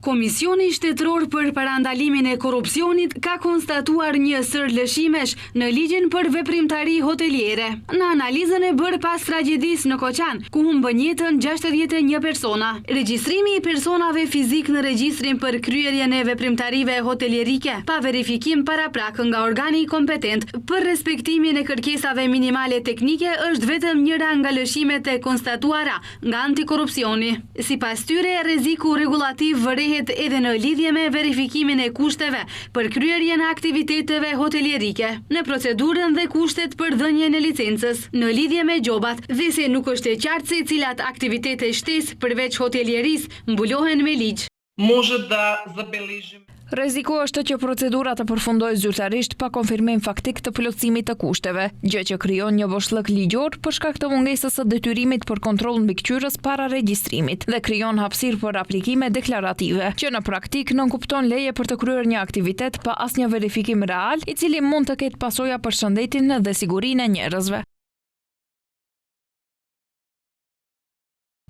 Komisioni Shtetëror për Parandalimin e Korrupsionit ka konstatuar një sër lëshimesh në ligjin për veprimtari hoteliere. Në analizën e bërë pas tragjedisë në Koqan, ku humbën jetën 61 persona. Regjistrimi i personave fizik në regjistrin për kryerjen e veprimtarive hotelierike, pa verifikim paraprak nga organi kompetent për respektimin e kërkesave minimale teknike, është vetëm njëra nga lëshimet e konstatuara nga antikorrupsioni. Sipas tyre, rreziku rregullativ vërehet edhe në lidhje me verifikimin e kushteve për kryerjen e aktiviteteve hotelierike, në procedurën dhe kushtet për dhënien e licencës, në lidhje me gjobat, dhe se nuk është e qartë se cilat aktivitete shtesë përveç hotelierisë mbulohen me ligj. Rreziku është që procedura të përfundojë zyrtarisht pa konfirmim faktik të plotësimit të kushteve, gjë që krijon një boshllëk ligjor për shkak të mungesës së detyrimit për kontroll mbikëqyrës para regjistrimit dhe krijon hapësirë për aplikime deklarative, që në praktik nënkupton leje për të kryer një aktivitet pa asnjë verifikim real, i cili mund të ketë pasoja për shëndetin dhe sigurinë e njerëzve.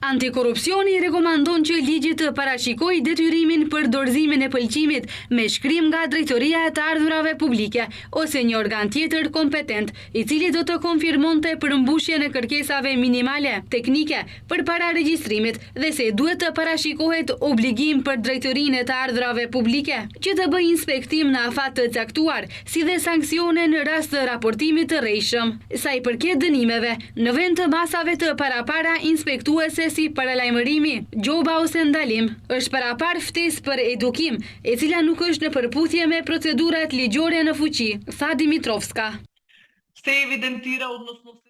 Antikorrupsioni rekomandon që ligji të parashikojë detyrimin për dorëzimin e pëlqimit me shkrim nga Drejtoria e të Ardhurave Publike ose një organ tjetër kompetent, i cili do të konfirmonte përmbushjen e kërkesave minimale teknike përpara regjistrimit dhe se duhet të parashikohet obligim për Drejtorinë e të Ardhurave Publike që të bëjë inspektim në afat të caktuar, si dhe sanksione në rast të raportimit të rrejshëm. Sa i përket dënimeve, në vend të masave të parapara inspektuese si paralajmërimi, gjoba ose ndalim, është parapar ftesë për edukim, e cila nuk është në përputhje me procedurat ligjore në fuqi, tha Dimitrovska.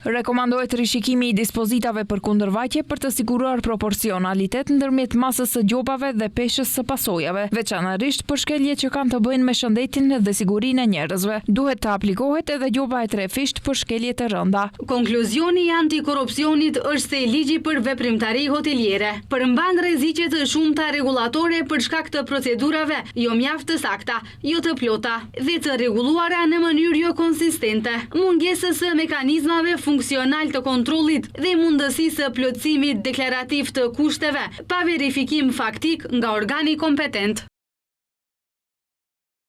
Rekomandohet rishikimi i dispozitave për kundërvajtje për të siguruar proporcionalitet ndërmjet masës së gjobave dhe peshës së pasojave, veçanërisht për shkeljet që kanë të bëjnë me shëndetin dhe sigurinë e njerëzve. Duhet të aplikohet edhe gjoba e trefisht për shkeljet të rënda. Konkluzioni i antikorrupsionit është se ligji për veprimtari hoteliere përmban rreziqe të shumta rregullatore për shkak të procedurave jo mjaft të sakta, jo të plota dhe të rregulluara në mënyrë jo konsistente. Mungesës së mekanizmave funksional të kontrollit dhe mundësisë së plotësimit deklarativ të kushteve pa verifikim faktik nga organi kompetent.